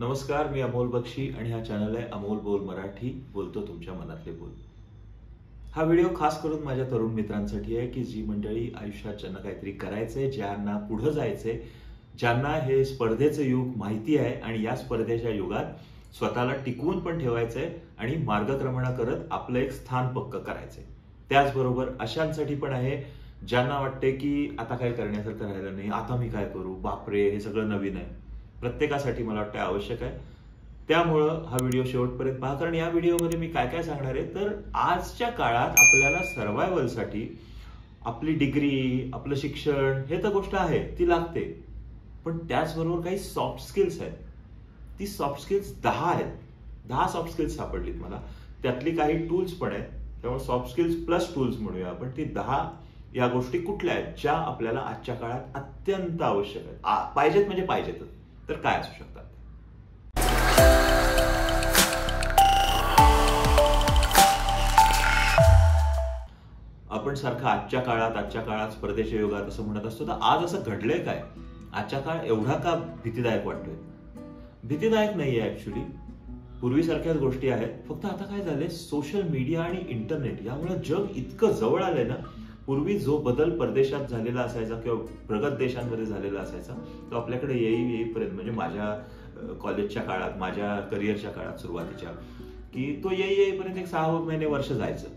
नमस्कार, मी अमोल बक्षी आणि हा चॅनल आहे अमोल बोल मराठी. बोलतो तुमच्या मनातले बोल. हा व्हिडिओ खास करून माझ्या तरुण मित्रांसाठी आहे की जी मंडळी आयुष्यात ज्यांना काहीतरी करायचंय, ज्यांना पुढे जायचंय, ज्यांना हे स्पर्धेचं युग माहिती आहे आणि या स्पर्धेच्या युगात स्वतःला टिकवून पण ठेवायचंय आणि मार्गक्रमण करत आपलं एक स्थान पक्क करायचंय. त्याचबरोबर अशांसाठी पण आहे ज्यांना वाटते की आता काय करण्यासारखं राहिलं नाही, आता मी काय करू, बापरे हे सगळं नवीन आहे. प्रत्येकासाठी मला वाटतं आवश्यक आहे. त्यामुळं हा व्हिडिओ शेवटपर्यंत पहा, कारण या व्हिडिओमध्ये मी काय काय सांगणार आहे तर आजच्या काळात आपल्याला सर्व्हायव्हलसाठी आपली डिग्री, आपलं शिक्षण हे तर गोष्ट आहे, ती लागते. पण त्याचबरोबर काही सॉफ्ट स्किल्स आहेत. ती सॉफ्ट स्किल्स 10 आहेत. 10 सॉफ्ट स्किल्स सापडलीत मला. त्यातली काही टूल्स पण आहेत. त्यामुळे सॉफ्ट स्किल्स प्लस टूल्स म्हणूया आपण. ती 10 या गोष्टी कुठल्या आहेत ज्या आपल्याला आजच्या काळात अत्यंत आवश्यक आहेत, पाहिजेत म्हणजे पाहिजेतच. तर काय असू शकतात? आपण सारखं आजच्या काळात स्पर्धेच्या युगात असं म्हणत असतो, तर आज असं घडलंय काय? आजचा काळ एवढा का भीतीदायक वाटतोय? भीतीदायक नाहीये ऍक्च्युली. पूर्वीसारख्याच गोष्टी आहेत. फक्त आता काय झालंय, सोशल मीडिया आणि इंटरनेट यामुळे जग इतकं जवळ आलंय ना. पूर्वी जो बदल परदेशात झालेला असायचा किंवा प्रगत देशांमध्ये झालेला असायचा तो आपल्याकडे येईपर्यंत, म्हणजे माझ्या कॉलेजच्या काळात, माझ्या करिअरच्या काळात सुरुवातीच्या, की तो येईपर्यंत एक 6 महिने वर्ष जायचं.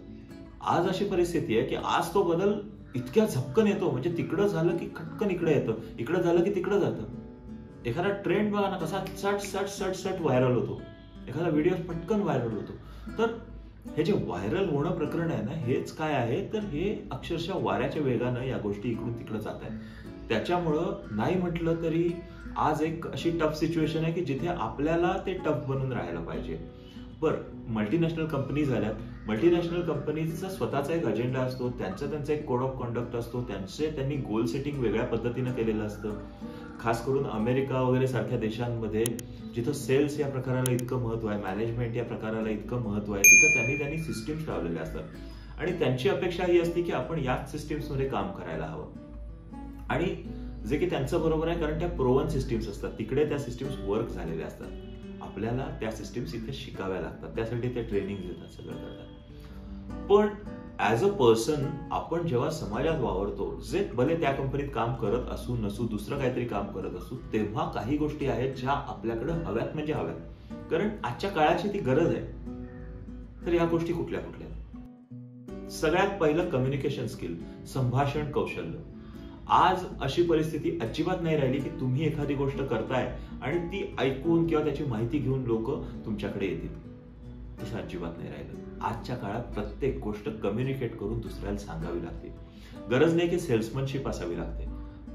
आज अशी परिस्थिती आहे की आज तो बदल इतक्या झपकन येतो, म्हणजे तिकडं झालं की खटकन इकडे येतं, इकडं झालं की तिकडं जातं. एखादा ट्रेंड बघा ना कसा सट व्हायरल होतो, एखादा व्हिडिओ पटकन व्हायरल होतो. तर हे जे व्हायरल होणं प्रकरण आहे ना, हेच काय आहे तर हे अक्षरशः वाऱ्याच्या वेगानं या गोष्टी इकडून तिकडे जात आहेत. त्याच्यामुळं नाही म्हटलं तरी आज एक अशी टफ सिच्युएशन आहे की जिथे आपल्याला ते टफ बनून राहायला पाहिजे. बरं, मल्टीनॅशनल कंपनीज आल्यात. मल्टीनॅशनल कंपनीजचा स्वतःचा एक अजेंडा असतो, त्यांचा एक कोड ऑफ कॉन्डक्ट असतो, त्यांनी गोल सेटिंग वेगळ्या पद्धतीनं केलेलं असतं. खास करून अमेरिका वगैरे सारख्या देशांमध्ये जिथं सेल्स या प्रकाराला इतकं महत्व आहे, मॅनेजमेंट या प्रकाराला इतकं महत्व आहे, तिथं त्यांनी सिस्टीम्स लावलेल्या असतात आणि त्यांची अपेक्षा ही असते की आपण याच सिस्टीम्स मध्ये काम करायला हवं. आणि जे की त्यांचं बरोबर आहे, कारण त्या प्रोवन सिस्टीम्स असतात, तिकडे त्या सिस्टीम्स वर्क झालेल्या असतात. आपल्याला त्या सिस्टीम्स इथे शिकाव्या लागतात, त्यासाठी ते ट्रेनिंग देतात, सगळं करतात. पण ऍज अ पर्सन आपण जेव्हा समाजात वावरतो, जे भले त्या कंपनीत काम करत असू नसू, दुसरं काहीतरी काम करत असू, तेव्हा काही गोष्टी आहेत ज्या आपल्याकडे हव्यात म्हणजे हव्यात, कारण आजच्या काळाची ती गरज आहे. तर या गोष्टी कुठल्या कुठल्या? सगळ्यात पहिलं कम्युनिकेशन स्किल, संभाषण कौशल्य. आज अशी परिस्थिती अजिबात नाही राहिली की तुम्ही एखादी गोष्ट करताय आणि ती ऐकून किंवा त्याची माहिती घेऊन लोक तुमच्याकडे येतील. तसं अजिबात नाही राहिलं. आजच्या काळात प्रत्येक गोष्ट कम्युनिकेट करून दुसऱ्याला सांगावी लागते. गरज नाही की सेल्समनशिप असावी लागते,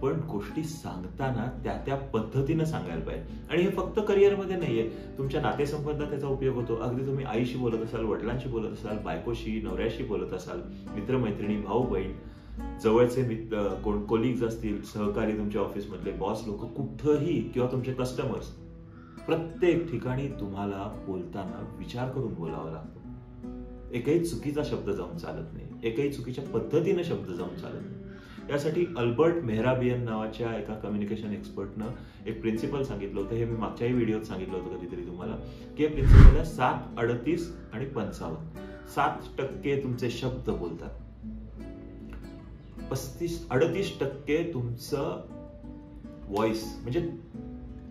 पण गोष्टी सांगताना त्या पद्धतीनं सांगायला पाहिजे. आणि हे फक्त करिअरमध्ये नाहीये, तुमच्या नातेसंबंधात त्याचा उपयोग होतो. अगदी तुम्ही आईशी बोलत असाल, वडिलांशी बोलत असाल, बायकोशी, नवऱ्याशी बोलत असाल, मित्रमैत्रिणी, भाऊ बहीण, जवळचे मित्र, कोण कोलिग्स असतील, सहकारी, तुमच्या ऑफिसमधले बॉस लोक, कुठंही, किंवा तुमचे कस्टमर्स, प्रत्येक ठिकाणी तुम्हाला बोलताना विचार करून बोलावं लागतं. एकही चुकीचा शब्द जाऊन चालत नाही, एकही चुकीच्या पद्धतीने शब्द जाऊन चालत नाही. यासाठी अल्बर्ट मेहराबियन नावाच्या एका कम्युनिकेशन एक्सपर्टनं एक प्रिन्सिपल सांगितलं होतं. हे मी मागच्याही व्हिडिओत सांगितलं होतं कधीतरी तुम्हाला, की हे प्रिन्सिपल आहे 7, 38 आणि 55. 7% तुमचे शब्द बोलतात, 38% तुमचं व्हॉइस म्हणजे,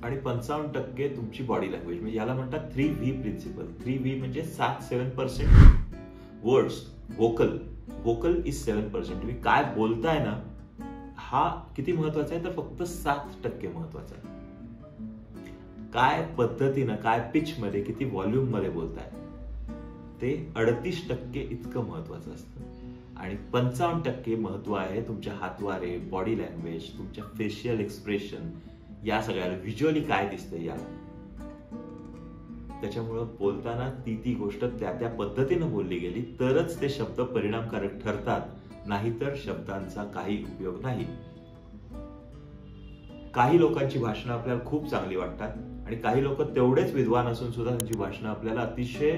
आणि 55% तुमची बॉडी लँग्वेज, म्हणजे याला म्हणतात 3V प्रिन्सिपल. 3V म्हणजे 7% वर्ड्स, व्होकल इज 7%. तुम्ही काय बोलताय ना, हा किती महत्वाचा आहे तर फक्त 7% महत्वाचा आहे. काय पद्धतीनं, काय पिच मध्ये, किती व्हॉल्यूम मध्ये बोलताय, ते 38% इतकं महत्वाचं असतं. आणि 55% महत्व आहे तुमच्या हातवारे, बॉडी लँग्वेज, तुमच्या फेशियल एक्सप्रेशन, या सगळ्याला व्हिज्युअली काय दिसतंय याला. त्याच्यामुळं बोलताना ती गोष्ट त्या पद्धतीनं बोलली गेली तरच ते शब्द परिणामकारक ठरतात, नाहीतर शब्दांचा काही उपयोग नाही. काही लोकांची भाषणं आपल्याला खूप चांगली वाटतात आणि काही लोक तेवढेच विद्वान असून सुद्धा त्यांची भाषणं आपल्याला अतिशय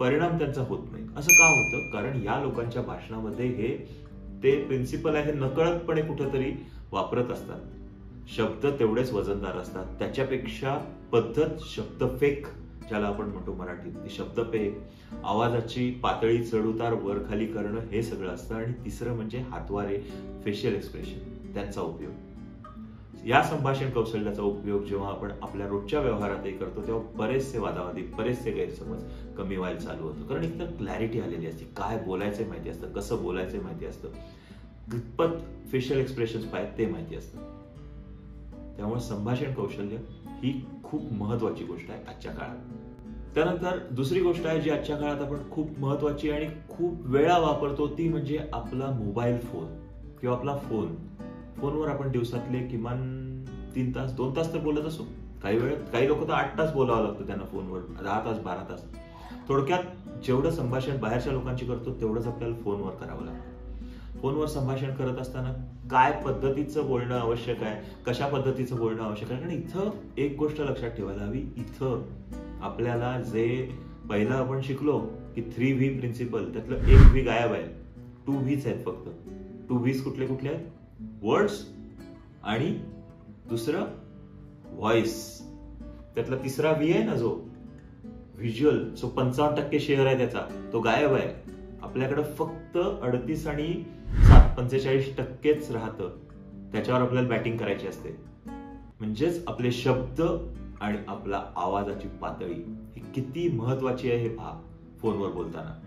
परिणाम त्यांचा होत नाही. असं का होतं? कारण या लोकांच्या भाषणामध्ये हे ते प्रिन्सिपल आहे नकळतपणे कुठेतरी वापरत असतात. शब्द तेवढेच वजनदार असतात. त्याच्यापेक्षा पद्धत, शब्दफेक ज्याला आपण म्हणतो मराठीत, ती शब्दफेक, आवाजाची पातळी चढउतार वर खाली करणं, हे सगळं असतं. आणि तिसरं म्हणजे हातवारे, फेशियल एक्सप्रेशन, त्यांचा उपयोग. या संभाषण कौशल्याचा उपयोग जेव्हा आपण आपल्या रोजच्या व्यवहारातही करतो तेव्हा बरेचसे वादावादी, बरेचसे गैरसमज कमी व्हायला चालू होतं. कारण एकतर क्लॅरिटी आलेली असते, काय बोलायचं माहिती असतं, कसं बोलायचं माहिती असतं, कितपत फेशियल एक्सप्रेशन्स पाहिजे ते माहिती असतं. त्यामुळे संभाषण कौशल्य ही खूप महत्वाची गोष्ट आहे आजच्या काळात. त्यानंतर दुसरी गोष्ट आहे जी आजच्या काळात आपण खूप महत्वाची आणि खूप वेळा वापरतो, ती म्हणजे आपला मोबाईल फोन किंवा आपला फोन. फोनवर आपण दिवसातले किमान 3 तास 2 तास तर बोलत असो. काही लोक तर 8 तास बोलावं लागतं त्यांना फोनवर, 10 तास 12 तास. थोडक्यात जेवढं संभाषण बाहेरच्या लोकांशी करतो तेवढंच आपल्याला फोनवर करावं लागतं. फोनवर संभाषण करत असताना काय पद्धतीचं बोलणं आवश्यक आहे, कशा पद्धतीचं बोलणं आवश्यक आहे. कारण इथं एक गोष्ट लक्षात ठेवायला हवी, इथं आपल्याला जे पहिलं आपण शिकलो की 3V प्रिन्सिपल, त्यातलं एक V गायब आहे. 2 V's आहेत फक्त. 2 V's कुठले कुठले आहेत? वर्ड्स आणि दुसरं व्हॉइस. त्यातला तिसरा V आहे ना, जो व्हिज्युअल, जो 55% शेअर आहे त्याचा, तो गायब आहे. आपल्याकडे फक्त 38 आणि 45% राहतं. त्याच्यावर आपल्याला बॅटिंग करायची असते. म्हणजेच आपले शब्द आणि आपला आवाजाची पातळी ही किती महत्वाची आहे हे पहा. फोनवर बोलताना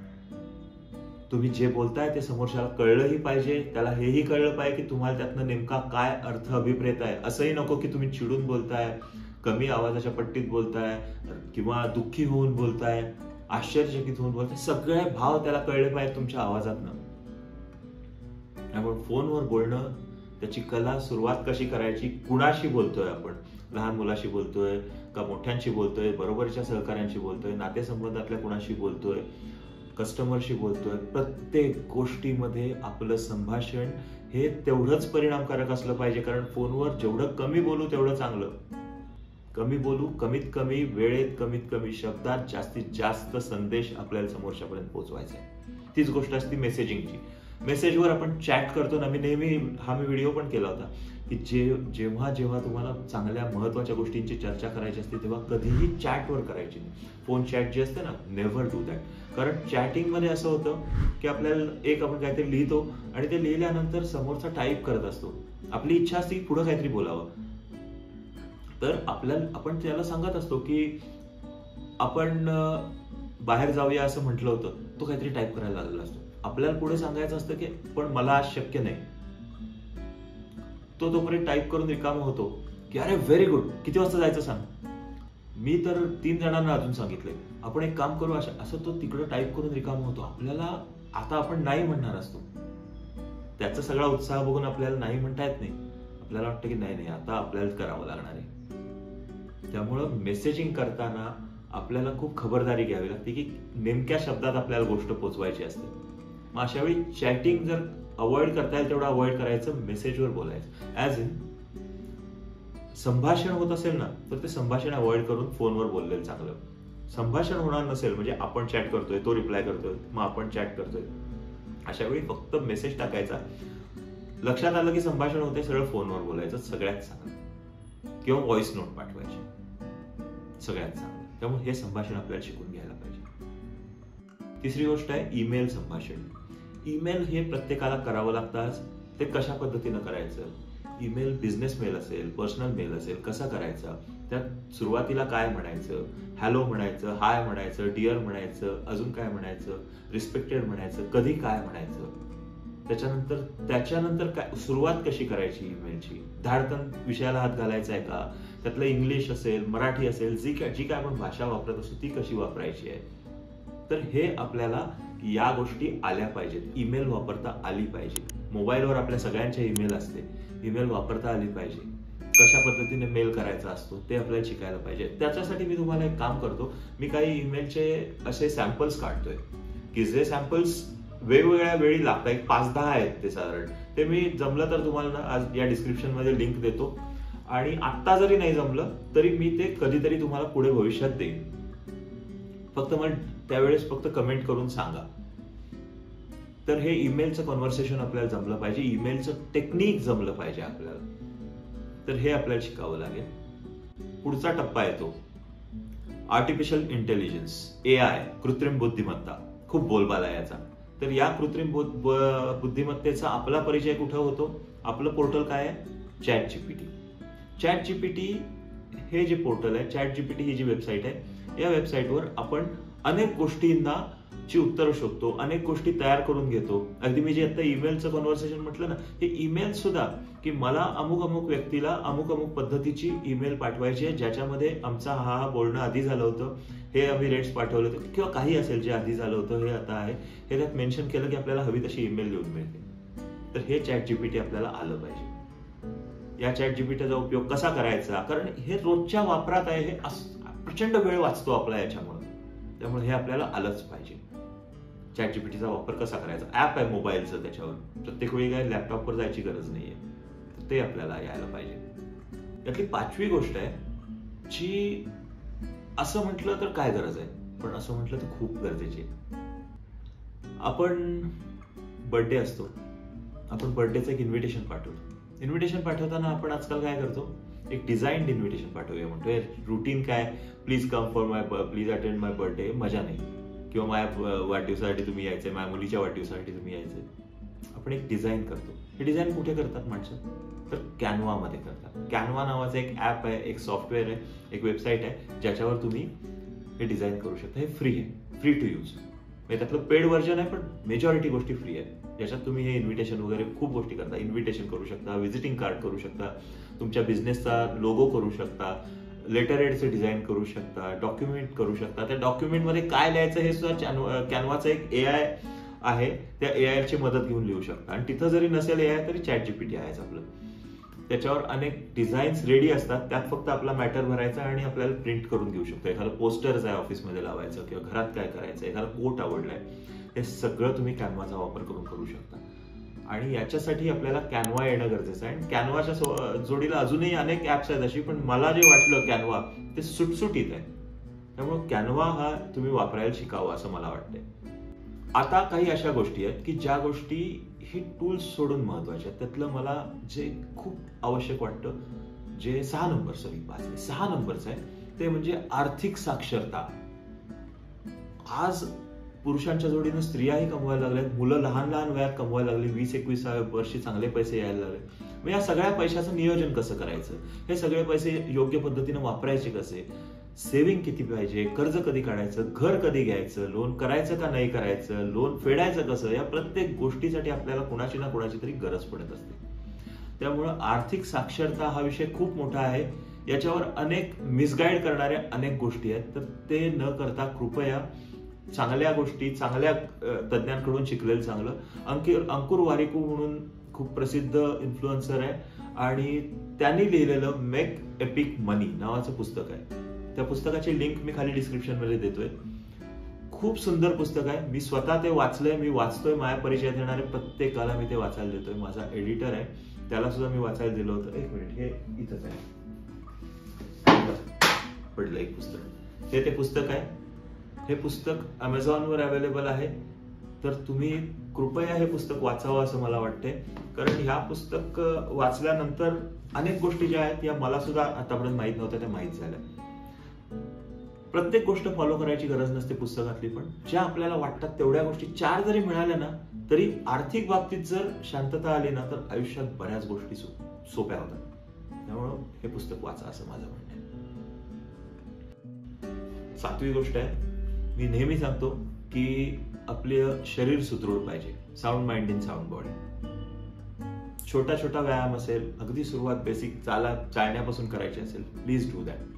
तुम्ही जे बोलताय ते समोरच्याला कळलंही पाहिजे, त्याला हेही कळलं पाहिजे की तुम्हाला त्यातनं नेमका काय अर्थ अभिप्रेत आहे. असंही नको की तुम्ही चिडून बोलताय, कमी आवाजाच्या पट्टीत बोलताय किंवा दुःखी होऊन बोलताय, आश्चर्यचकित होऊन बोलताय. सगळे भाव त्याला कळले पाहिजे तुमच्या आवाजातनं. त्यामुळे फोनवर बोलणं, त्याची कला, सुरुवात कशी करायची, कुणाशी बोलतोय आपण, लहान मुलाशी बोलतोय का मोठ्यांशी बोलतोय, बरोबरच्या सहकाऱ्यांशी बोलतोय, नातेसंबंधातल्या कुणाशी बोलतोय, कस्टमरशी बोलतोय, प्रत्येक गोष्टीमध्ये आपलं संभाषण हे तेवढंच परिणामकारक असलं पाहिजे. कारण फोनवर जेवढं कमी बोलू तेवढं चांगलं. कमी बोलू, कमीत कमी वेळेत, कमीत कमी शब्दात जास्तीत जास्त संदेश आपल्याला समोरच्यापर्यंत पोहोचवायचा आहे. तीच गोष्ट असते मेसेजिंगची. मेसेजवर आपण चॅट करतो ना, मी व्हिडिओ पण केला होता की जेव्हा तुम्हाला चांगल्या महत्वाच्या गोष्टींची चर्चा करायची असते तेव्हा कधीही चॅटवर करायची नाही. फोन चॅट जी असते ना, नेव्हर डू दॅट. कारण चॅटिंग मध्ये असं होतं की आपल्याला आपण काहीतरी लिहितो आणि ते लिहिल्यानंतर समोरचा टाईप करत असतो. आपली इच्छा असते पुढे काहीतरी बोलावं, तर आपण त्याला सांगत असतो की आपण बाहेर जाऊया असं म्हटलं होतं, तो काहीतरी टाईप करायला लागलेला असतो. आपल्याला पुढे सांगायचं असतं की पण मला आज शक्य नाही. तो तोपर्यंत टाईप करून रिकामा होतो की अरे व्हेरी गुड, किती वाजता जायचं सांग, मी तर 3 जणांना अजून सांगितलंय, आपण एक काम करू, असं तो तिकडं टाईप करून रिकामा होतो. आपल्याला आता आपण नाही म्हणणार असतो. त्याचा सगळा उत्साह बघून आपल्याला नाही म्हणता येत नाही. आपल्याला वाटतं की नाही आता आपल्याला करावं लागणार आहे. त्यामुळं मेसेजिंग करताना आपल्याला खूप खबरदारी घ्यावी लागते की नेमक्या शब्दात आपल्याला गोष्ट पोहोचवायची असते. मग अशा वेळी चॅटिंग जर अवॉइड करता येईल तेवढं अवॉइड करायचं, मेसेजवर बोलायचं. ऍज इन संभाषण होत असेल ना, तर ते संभाषण अवॉइड करून फोनवर बोललेलं चांगलं. संभाषण होणार नसेल म्हणजे आपण चॅट करतोय, तो रिप्लाय करतोय, मग आपण चॅट करतोय, अशा वेळी फक्त मेसेज टाकायचा. लक्षात आलं की संभाषण होते, सरळ फोनवर बोलायचं सगळ्यात चांगलं, किंवा व्हॉइस नोट पाठवायची सगळ्यात चांगलं. त्यामुळे हे संभाषण आपल्याला शिकून घ्यायला पाहिजे. तिसरी गोष्ट आहे ईमेल संभाषण. ईमेल हे प्रत्येकाला करावं लागतं. ते कशा पद्धतीनं करायचं, ईमेल बिझनेस मेल असेल, पर्सनल मेल असेल, कसा करायचा, त्यात सुरुवातीला काय म्हणायचं, हॅलो म्हणायचं, हाय म्हणायचं, डिअर म्हणायचं, अजून काय म्हणायचं, रिस्पेक्टेड म्हणायचं, कधी काय म्हणायचं, त्याच्यानंतर काय सुरुवात कशी करायची ईमेलची, धाडकन विषयाला हात घालायचा आहे का, त्यातलं इंग्लिश असेल, मराठी असेल, जी काय आपण भाषा वापरत असतो ती कशी वापरायची आहे. तर हे आपल्याला या गोष्टी आल्या पाहिजेत. ईमेल वापरता आली पाहिजे. मोबाईलवर आपल्या सगळ्यांच्या ईमेल असते, ईमेल वापरता आली पाहिजे. कशा पद्धतीने मेल करायचा असतो ते आपल्याला शिकायला पाहिजे. त्याच्यासाठी मी तुम्हाला एक काम करतो, मी काही ईमेलचे असे सॅम्पल्स काढतोय की जे सॅम्पल्स वेगवेगळ्या वेळी लागतात. एक 5-10 आहेत ते साधारण. ते मी जमलं तर तुम्हाला आज या डिस्क्रिप्शन मध्ये लिंक देतो, आणि आत्ता जरी नाही जमलं तरी मी ते कधीतरी तुम्हाला पुढे भविष्यात देईन. फक्त मला त्यावेळेस फक्त कमेंट करून सांगा. तर हे ईमेलचं कन्व्हर्सेशन आपल्याला जमलं पाहिजे, ईमेलचं टेक्निक जमलं पाहिजे आपल्याला. तर हे आपल्याला शिकावं लागेल. पुढचा टप्पा येतो आर्टिफिशियल इंटेलिजन्स, AI, कृत्रिम बुद्धिमत्ता. खूप बोलबाला आहे याचा. तर या कृत्रिम बुद्धिमत्तेचा आपला परिचय कुठं होतो? आपलं पोर्टल काय आहे? ChatGPT. ChatGPT हे जे पोर्टल आहे, ChatGPT ही जी वेबसाईट आहे, या वेबसाईटवर आपण अनेक गोष्टींना ची उत्तरं शोधतो, अनेक गोष्टी तयार करून घेतो. अगदी मी जे आता ईमेलचं कन्व्हर्सेशन म्हटलं ना, हे ईमेल सुद्धा की मला अमुक अमुक व्यक्तीला अमुक अमुक पद्धतीची ईमेल पाठवायची आहे, ज्याच्यामध्ये आमचा हा बोलणं आधी झालं होतं, हे आम्ही रेट्स पाठवले होते किंवा काही असेल जे आधी झालं होतं, हे आता आहे, हे त्यात मेन्शन केलं की आपल्याला हवी तशी ईमेल लिहून मिळते. तर हे ChatGPT आपल्याला आलं पाहिजे. या ChatGPTचा उपयोग कसा करायचा? कारण हे रोजच्या वापरात आहे, हे प्रचंड वेळ वाचतो आपला याच्यामुळे. त्यामुळे हे आपल्याला आलंच पाहिजे. ChatGPTचा वापर कसा करायचा? ऍप आहे मोबाईलचं, त्याच्यावर प्रत्येक वेळी काय लॅपटॉपवर जायची गरज नाहीये. तर ते आपल्याला यायला पाहिजे. यातली 5वी गोष्ट आहे जी असं म्हटलं तर काय गरज आहे, पण असं म्हटलं तर खूप गरजेची आहे. आपण बर्थडे असतो, आपण बर्थडेचं एक इन्व्हिटेशन पाठवतो. इन्व्हिटेशन पाठवताना आपण आजकाल काय करतो? एक डिझाईन्ड इन्व्हिटेशन पाठवूया म्हणतोय. रुटीन काय? Please come for please attend my birthday. मजा नाही. किंवा माझ्या वाढदिवसासाठी तुम्ही यायचंय, माझ्या मुलीच्या वाढदिवसासाठी तुम्ही यायचंय. आपण एक डिझाईन करतो. हे डिझाईन कुठे करतात माणसं? तर कॅनवामध्ये करतात. कॅनवा नावाचं एक ऍप आहे, एक सॉफ्टवेअर आहे, एक वेबसाईट आहे, ज्याच्यावर तुम्ही हे डिझाईन करू शकता. हे फ्री आहे, फ्री टू यूज. त्यातलं पेड व्हर्जन आहे, पण मेजॉरिटी गोष्टी फ्री आहे, ज्याच्यात तुम्ही हे इन्व्हिटेशन वगैरे खूप गोष्टी करता. इन्व्हिटेशन करू शकता, व्हिजिटिंग कार्ड करू शकता, तुमच्या बिझनेसचा लोगो करू शकता, लेटर हेडचे डिझाईन करू शकता, डॉक्युमेंट करू शकता. त्या डॉक्युमेंटमध्ये काय लिहायचं हे सुद्धा कॅनवाचं एक AI आहे, त्या AI ची मदत घेऊन लिहू शकता. आणि तिथं जरी नसेल AI तरी ChatGPT आहेच आपलं. त्याच्यावर अनेक डिझाईन्स रेडी असतात, त्यात फक्त आपला मॅटर भरायचा आणि आपल्याला प्रिंट करून घेऊ शकतो. एखादं पोस्टर्स आहे ऑफिसमध्ये लावायचं किंवा घरात काय करायचं, एखादा कोट आवडलाय, हे सगळं तुम्ही कॅनवाचा वापर करून करू शकता. आणि याच्यासाठी आपल्याला कॅनवा येणं गरजेचं आहे. आणि कॅनवाच्या जोडीला अजूनही अनेक ऍप्स आहेत अशी, पण मला जे वाटलं कॅनवा ते सुटसुटीत आहे. त्यामुळे कॅनवा हा तुम्ही वापरायला शिकावा असं मला वाटतंय. आता काही अशा गोष्टी आहेत की ज्या गोष्टी ही टूल्स सोडून महत्वाच्या आहेत. त्यातलं मला जे खूप आवश्यक वाटतं, जे 6 नंबरचं आहे, ते म्हणजे आर्थिक साक्षरता. आज पुरुषांच्या जोडीनं स्त्रियाही कमवायला लागल्यात, मुलं लहान लहान वयात कमवायला लागली, 20-21 वर्षी चांगले पैसे यायला लागले. मग या सगळ्या पैशाचं नियोजन कसं करायचं, हे सगळे पैसे योग्य पद्धतीनं वापरायचे कसे, सेव्हिंग किती पाहिजे, कर्ज कधी काढायचं, घर कधी घ्यायचं, लोन करायचं का नाही करायचं, लोन फेडायचं कसं, या प्रत्येक गोष्टीसाठी आपल्याला कुणाची ना कुणाची तरी गरज पडत असते. त्यामुळं आर्थिक साक्षरता हा विषय खूप मोठा आहे. याच्यावर अनेक मिसगाईड करणाऱ्या अनेक गोष्टी आहेत. तर ते न करता कृपया चांगल्या गोष्टी, चांगल्या तज्ञांकडून शिकलेलं चांगलं. अंकुर वारिकू म्हणून खूप प्रसिद्ध इन्फ्लुएन्सर आहे आणि त्यांनी लिहिलेलं मेक एपिक मनी नावाचं पुस्तक आहे. त्या पुस्तकाची लिंक मी खाली डिस्क्रिप्शन मध्ये देतोय. खूप सुंदर पुस्तक आहे. मी स्वतः ते वाचलंय, मी वाचतोय. माझ्या परिचयात येणाऱ्या प्रत्येकाला मी ते वाचायला देतोय. माझा एडिटर आहे, त्याला सुद्धा मी वाचायला दिलं होतं. एक मिनिट, हे इथंच आहे, पडलं एक पुस्तक. हे ते पुस्तक आहे. हे पुस्तक अमेझॉनवर अवेलेबल आहे. तर तुम्ही कृपया हे पुस्तक वाचावं असं मला वाटतंय. कारण ह्या पुस्तक वाचल्यानंतर अनेक गोष्टी ज्या आहेत या मला सुद्धा आतापर्यंत माहित नव्हत्या, त्या माहित झाल्या. प्रत्येक गोष्ट फॉलो करायची गरज नसते पुस्तकातली, पण ज्या आपल्याला वाटतात तेवढ्या गोष्टी 4 जरी मिळाल्या ना, तरी आर्थिक बाबतीत जर शांतता आली ना, तर आयुष्यात बऱ्याच गोष्टी सोप्या होतात. त्यामुळं हे पुस्तक वाचा असं माझं म्हणणं आहे. 7वी गोष्ट आहे, मी नेहमी सांगतो की आपलं शरीर सुदृढ पाहिजे. Sound mind in sound body. छोटा छोटा व्यायाम असेल, अगदी सुरुवात बेसिक चालण्यापासून करायची असेल, प्लीज डू दॅट.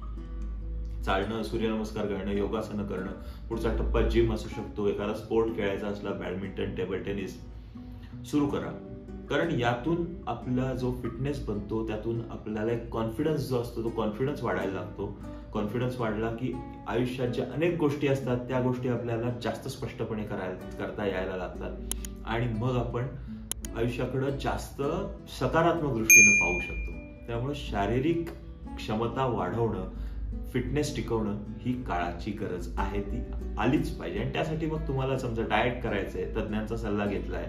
चालणं, सूर्यनमस्कार करणं, योगासनं करणं. पुढचा टप्पा जिम असू शकतो. एखादा स्पोर्ट खेळायचा असला, बॅडमिंटन, टेबल टेनिस सुरू करा. कारण यातून आपला जो फिटनेस बनतो, त्यातून आपल्याला एक कॉन्फिडन्स जो असतो, तो कॉन्फिडन्स वाढायला लागतो. कॉन्फिडन्स वाढला की आयुष्यात ज्या अनेक गोष्टी असतात त्या गोष्टी आपल्याला जास्त स्पष्टपणे करता यायला लागतात आणि मग आपण आयुष्याकडे जास्त सकारात्मक दृष्टीने पाहू शकतो. त्यामुळे शारीरिक क्षमता वाढवणं, फिटनेस टिकवणं ही काळाची गरज आहे, ती आलीच पाहिजे. आणि त्यासाठी मग तुम्हाला समजा डाएट करायचंय, तज्ञांचा सल्ला घेतलाय,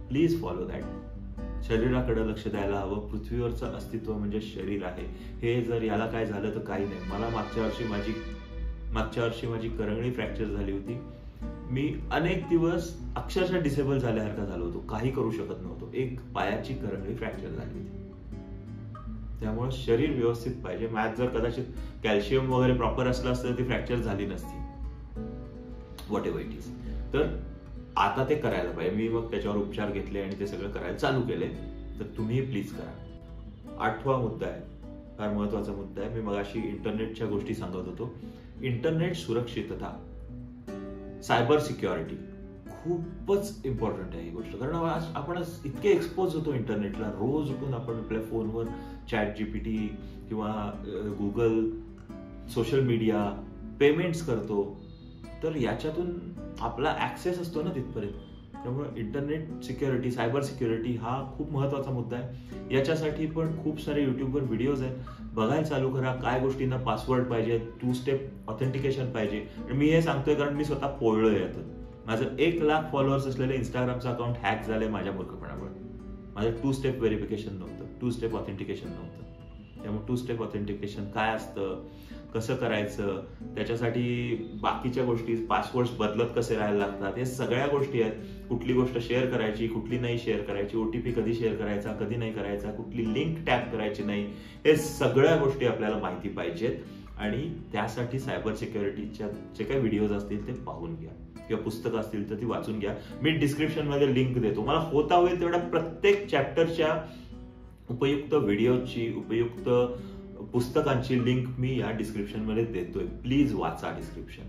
प्लीज फॉलो दॅट. शरीराकडे लक्ष द्यायला हवं. पृथ्वीवरचं अस्तित्व म्हणजे शरीर आहे. हे जर याला काय झालं तर काही नाही. मला मागच्या वर्षी माझी करंगळी फ्रॅक्चर झाली होती. मी अनेक दिवस अक्षरशः डिसेबल झाल्यासारखा झालो होतो. काही करू शकत नव्हतो. एक पायाची करंगळी फ्रॅक्चर झाली होती. त्यामुळे शरीर व्यवस्थित पाहिजे. मॅथ जर कदाचित कॅल्शियम वगैरे प्रॉपर असलं असतं तर ती फ्रॅक्चर झाली नसती. What ever it is. तर आता ते करायला पाहिजे. मी मग त्याच्यावर उपचार घेतले आणि ते सगळं करायला चालू केले. तर तुम्ही प्लीज करा. 8वा मुद्दा आहे, फार महत्वाचा मुद्दा आहे. मी मगाशी इंटरनेटच्या गोष्टी सांगत होतो. इंटरनेट सुरक्षितता, सायबर सिक्युरिटी खूपच इम्पॉर्टंट आहे ही गोष्ट. कारण आज आपण इतके एक्सपोज होतो इंटरनेटला. रोज उठून आपण आपल्या फोनवर ChatGPT किंवा गुगल, सोशल मीडिया, पेमेंट्स करतो. तर याच्यातून आपला ऍक्सेस असतो ना तिथपर्यंत. त्यामुळे इंटरनेट सिक्युरिटी, सायबर सिक्युरिटी हा खूप महत्वाचा मुद्दा आहे. याच्यासाठी पण खूप सारे युट्यूबवर व्हिडिओज आहेत. बघायला चालू करा. काय गोष्टींना पासवर्ड पाहिजे, 2 स्टेप ऑथेंटिकेशन पाहिजे. मी हे सांगतोय कारण मी स्वतः पोळलोय यातून. माझं 1 लाख फॉलोअर्स असलेलं इंस्टाग्रामचं अकाउंट हॅक झालंय माझ्या मूर्खपणामुळे. माझं 2 स्टेप व्हेरिफिकेशन नव्हतं, 2 स्टेप ऑथेंटिकेशन नव्हतं. त्यामुळे 2 स्टेप ऑथेंटिकेशन काय असतं, कसं करायचं, त्याच्यासाठी बाकीच्या गोष्टी, पासवर्ड बदलत कसे राहायला लागतात, हे सगळ्या गोष्टी आहेत. कुठली गोष्ट शेअर करायची, कुठली नाही शेअर करायची, OTP कधी शेअर करायचा, कधी नाही करायचा, कुठली लिंक टॅप करायची नाही, हे सगळ्या गोष्टी आपल्याला माहिती पाहिजेत. आणि त्यासाठी सायबर सिक्युरिटीच्या जे काही व्हिडिओज असतील ते पाहून घ्या किंवा पुस्तकं असतील तर ती वाचून घ्या. मी डिस्क्रिप्शन मध्ये लिंक देतो. मला होता होईल तेवढ्या प्रत्येक चॅप्टरच्या उपयुक्त व्हिडिओची, उपयुक्त पुस्तकांची लिंक मी या डिस्क्रिप्शन मध्ये देतोय. प्लीज वाचा डिस्क्रिप्शन.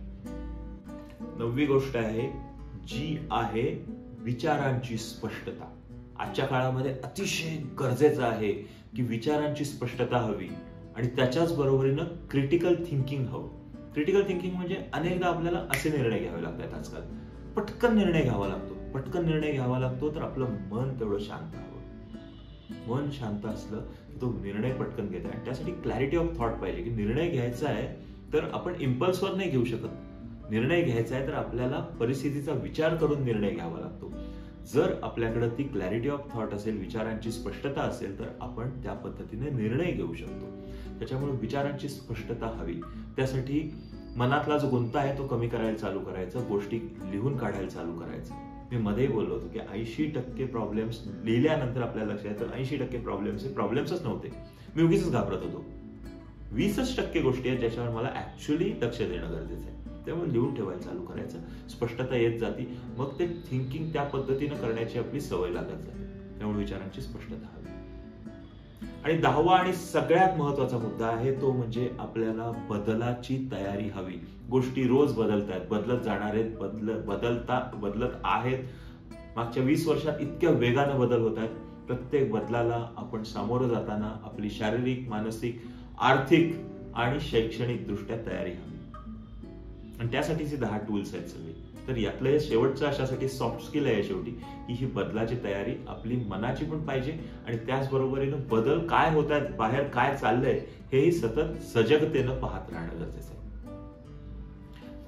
9वी गोष्ट आहे जी आहे विचारांची स्पष्टता. आजच्या काळामध्ये अतिशय गरजेचं आहे की विचारांची स्पष्टता हवी आणि त्याच्याच बरोबरीनं क्रिटिकल थिंकिंग हवं. क्रिटिकल थिंकिंग म्हणजे अनेकदा आपल्याला असे निर्णय घ्यावे लागतात आजकाल. पटकन निर्णय घ्यावा लागतो. तर आपलं मन तेवढं शांत हवं. मन शांत असलं की तो निर्णय पटकन घेता. आणि त्यासाठी क्लॅरिटी ऑफ थॉट पाहिजे की निर्णय घ्यायचा आहे तर आपण इम्पल्सवर नाही घेऊ शकत. निर्णय घ्यायचा आहे तर आपल्याला परिस्थितीचा विचार करून निर्णय घ्यावा लागतो. जर आपल्याकडे ती क्लॅरिटी ऑफ थॉट असेल, विचारांची स्पष्टता असेल तर आपण त्या पद्धतीने निर्णय घेऊ शकतो. त्याच्यामुळे विचारांची स्पष्टता हवी. त्यासाठी मनातला जो गुंता आहे तो कमी करायला चालू करायचा, गोष्टी लिहून काढायला चालू करायचं. मी मध्ये बोललो होतो की 80% प्रॉब्लेम्स लिहिल्यानंतर आपल्याला लक्षात येतं 80% प्रॉब्लेम्सच नव्हते. मी उगीच घाबरत होतो. 20% गोष्टी आहेत ज्याच्यावर मला ऍक्च्युअली लक्ष देणं गरजेचं आहे. त्यामुळे लिहून ठेवायला चालू करायचं. स्पष्टता येत जाती. मग ते थिंकिंग त्या पद्धतीनं करण्याची आपली सवय लागत जाते. त्यामुळे विचारांची स्पष्टता हवी. आणि 10वा आणि सगळ्यात महत्वाचा मुद्दा आहे तो म्हणजे आपल्याला बदलाची तयारी हवी. गोष्टी रोज बदलत आहेत, बदलत जाणार आहेत, बदलत आहेत. मागच्या 20 वर्षात इतक्या वेगानं बदल होत आहेत. प्रत्येक बदलाला आपण सामोरं जाताना आपली शारीरिक, मानसिक, आर्थिक आणि शैक्षणिक दृष्ट्या तयारी हवी. आणि त्यासाठीची 10 टूल्स आहेत सगळे. तर यातलं हे शेवटचं अशासाठी सॉफ्ट स्किल आहे शेवटी की ही बदलाची तयारी आपली मनाची पण पाहिजे आणि त्याचबरोबरीनं बदल काय होत आहेत, बाहेर काय चाललंय हेही सतत सजगतेनं पाहत राहणं गरजेचं आहे.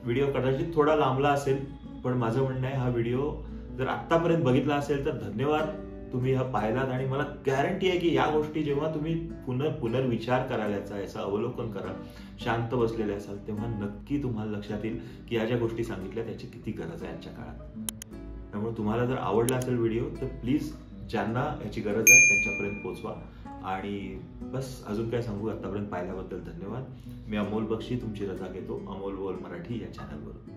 व्हिडिओ कदाचित थोडा लांबला असेल पण माझं म्हणणं आहे हा व्हिडिओ जर आतापर्यंत बघितला असेल तर धन्यवाद. तुम्ही हा पाहिलात आणि मला गॅरंटी आहे की या गोष्टी जेव्हा तुम्ही पुनर्विचार कराल, याचं अवलोकन कराल, शांत बसलेले असाल तेव्हा नक्की तुम्हाला लक्षात येईल की या ज्या गोष्टी सांगितल्या त्याची किती गरज आहे आजच्या काळात. त्यामुळे तुम्हाला जर आवडला असेल व्हिडिओ तर प्लीज ज्यांना याची गरज आहे त्यांच्यापर्यंत पोहोचवा. आणि बस अजून काय सांगू, आतापर्यंत पाहिल्याबद्दल धन्यवाद. मी अमोल बक्षी तुमची रजा घेतो अमोल बोल मराठी या चॅनलवरून.